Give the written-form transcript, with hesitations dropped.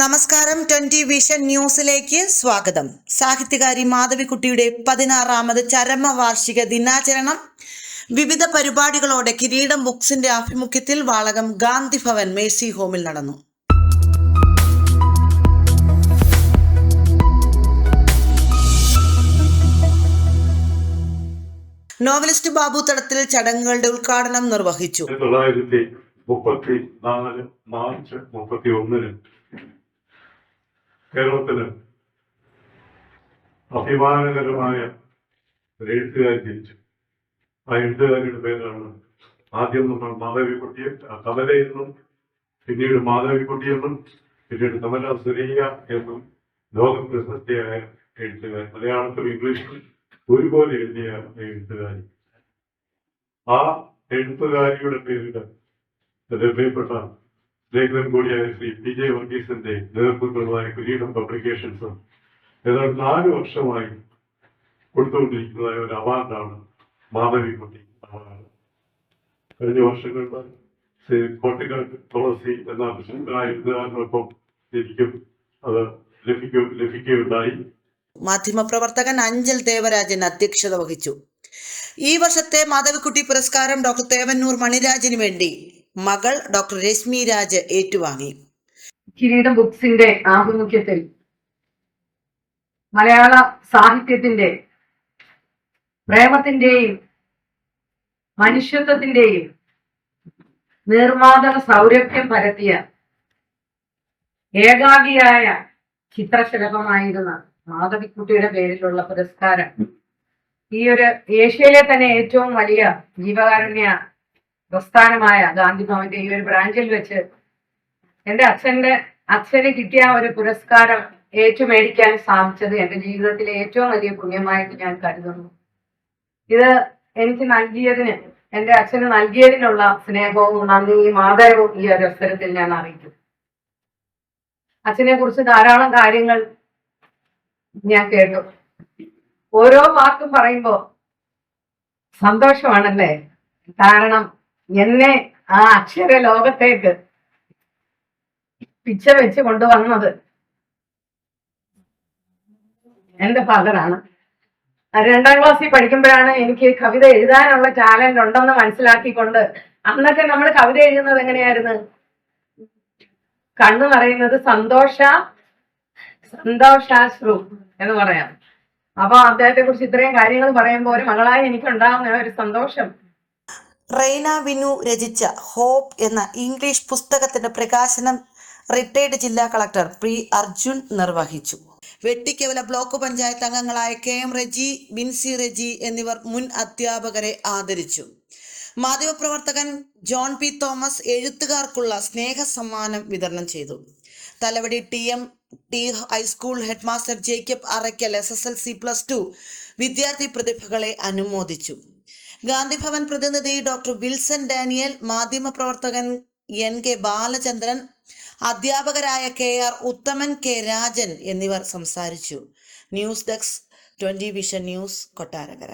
നമസ്കാരം. 20 വിഷൻ ന്യൂസിലേക്ക് സ്വാഗതം. സാഹിത്യകാരി മാധവിക്കുട്ടിയുടെ 16ാമത് ചരമവാർഷിക ദിനാചരണം വിവിധ പരിപാടികളോടെ കിരീടം ബുക്സിന്റെ ആഭിമുഖ്യത്തിൽ വാളകം ഗാന്ധി ഭവൻ മേഴ്സി ഹോമിൽ നടന്നു. നോവലിസ്റ്റ് ബാബു തടത്തിൽ ചടങ്ങുകളുടെ ഉദ്ഘാടനം നിർവഹിച്ചു. 1934 മാർച്ച് 31 കേരളത്തിന് അഭിമാനകരമായ ഒരു എഴുത്തുകാരി ജനിച്ചു. ആ എഴുത്തുകാരിയുടെ പേരാണ് ആദ്യം നമ്മൾ മാധവിക്കുട്ടി, കമലയെന്നും പിന്നീട് മാധവിക്കുട്ടിയെന്നും പിന്നീട് കമല സുരയ്യ എന്നും ലോക പ്രശസ്തിയായ എഴുത്തുകാരി. മലയാളത്തിലും ഇംഗ്ലീഷിലും ഒരുപോലെ എഴുതിയ എഴുത്തുകാരി. ആ എഴുത്തുകാരിയുടെ പേരിൽ പ്രിയപ്പെട്ട ലേഖനം കൂടിയായ ശ്രീ PJ വർഗീസിന്റെ നേതൃത്വത്തിലുള്ളതായ കിരീടം പബ്ലിക്കേഷൻസ് ഏതാണ്ട് 4 വർഷമായി കൊടുത്തുകൊണ്ടിരിക്കുന്നതായ ഒരു അവാർഡാണ് മാധവിക്കുട്ടി അവാർഡ്. കഴിഞ്ഞ വർഷങ്ങളിൽ ശ്രീ കോട്ടിക്കാട്ട് തുളസി എന്ന പ്രശസ്തനായ എഴുത്തുകാരനൊപ്പം എനിക്കും അത് ലഭിക്കുകയുണ്ടായി. മാധ്യമപ്രവർത്തകൻ അഞ്ചൽ ദേവരാജൻ അധ്യക്ഷത വഹിച്ചു. ഈ വർഷത്തെ മാധവിക്കുട്ടി പുരസ്കാരം ഡോക്ടർ തേവന്നൂർ മണിരാജിന് വേണ്ടി മകൾ ഡോക്ടർ രശ്മി രാജ് ഏറ്റുവാങ്ങി. കിരീടം ബുക്സിന്റെ ആഭിമുഖ്യത്തിൽ മലയാള സാഹിത്യത്തിന്റെ പ്രേമത്തിന്റെയും മനുഷ്യത്വത്തിന്റെയും നിർമാതക സൗരഭ്യം പരത്തിയ ഏകാഗിയായ ചിത്രശലഭമായിരുന്ന മാധവിക്കുട്ടിയുടെ പേരിലുള്ള പുരസ്കാരം ഈ ഒരു ഏഷ്യയിലെ തന്നെ ഏറ്റവും വലിയ ജീവകാരുണ്യ പ്രസ്ഥാനമായ ഗാന്ധി ഭവന്റെ ഈ ഒരു ബ്രാഞ്ചിൽ വെച്ച് എൻ്റെ അച്ഛന് കിട്ടിയ ഒരു പുരസ്കാരം ഏറ്റുമേടിക്കാൻ സാധിച്ചത് എൻ്റെ ജീവിതത്തിലെ ഏറ്റവും വലിയ പുണ്യമായിട്ട് ഞാൻ കരുതുന്നു. ഇത് എനിക്ക് നൽകിയതിന്, എൻ്റെ അച്ഛന് നൽകിയതിനുള്ള സ്നേഹവും നന്ദിയും ആദരവും ഈ ഒരു അവസരത്തിൽ ഞാൻ അറിയിക്കും. അച്ഛനെ കുറിച്ച് ധാരാളം കാര്യങ്ങൾ ഞാൻ കേട്ടു. ഓരോ വാക്കും പറയുമ്പോ സന്തോഷമാണല്ലേ. കാരണം എന്നെ ആ അക്ഷര ലോകത്തേക്ക് പിച്ച വെച്ച് കൊണ്ടുവന്നത് എന്റെ ഫാദറാണ്. 2ാം ക്ലാസ്സിൽ പഠിക്കുമ്പോഴാണ് എനിക്ക് കവിത എഴുതാനുള്ള ടാലന്റ് ഉണ്ടെന്ന് മനസ്സിലാക്കിക്കൊണ്ട്, അന്നൊക്കെ നമ്മൾ കവിത എഴുതുന്നത് എങ്ങനെയായിരുന്നു? കണ്ണു നിറയുന്നത് സന്തോഷാശ്രു എന്ന് പറയാം. അപ്പൊ അദ്ദേഹത്തെ കുറിച്ച് ഇത്രയും കാര്യങ്ങൾ പറയുമ്പോൾ ഒരു മകളായി എനിക്കുണ്ടാകുന്ന ഒരു സന്തോഷം. റെയ്ന വിനു രചിച്ച ഹോപ്പ് എന്ന ഇംഗ്ലീഷ് പുസ്തകത്തിന്റെ പ്രകാശനം റിട്ടയർഡ് ജില്ലാ കളക്ടർ പി അർജുൻ നിർവഹിച്ചു. വെട്ടിക്കവല ബ്ലോക്ക് പഞ്ചായത്ത് അംഗങ്ങളായ KM റെജി, ബിൻസി റെജി എന്നിവർ മുൻ അധ്യാപകരെ ആദരിച്ചു. മാധ്യമപ്രവർത്തകൻ ജോൺ P തോമസ് എഴുത്തുകാർക്കുള്ള സ്നേഹ സമ്മാനം വിതരണം ചെയ്തു. Thalavady TMT high school headmaster Jacob Arakkal SSLC+2 വിദ്യാർത്ഥി പ്രതിഭകളെ അനുമോദിച്ചു. ഗാന്ധിഭവൻ പ്രതിനിധി ഡോക്ടർ വിൽസൺ ഡാനിയൽ, മാധ്യമപ്രവർത്തകൻ NK ബാലചന്ദ്രൻ, അധ്യാപകരായ KR ഉത്തമൻ, K രാജൻ എന്നിവർ സംസാരിച്ചു. News desk 20 vision news, Kottarakkara.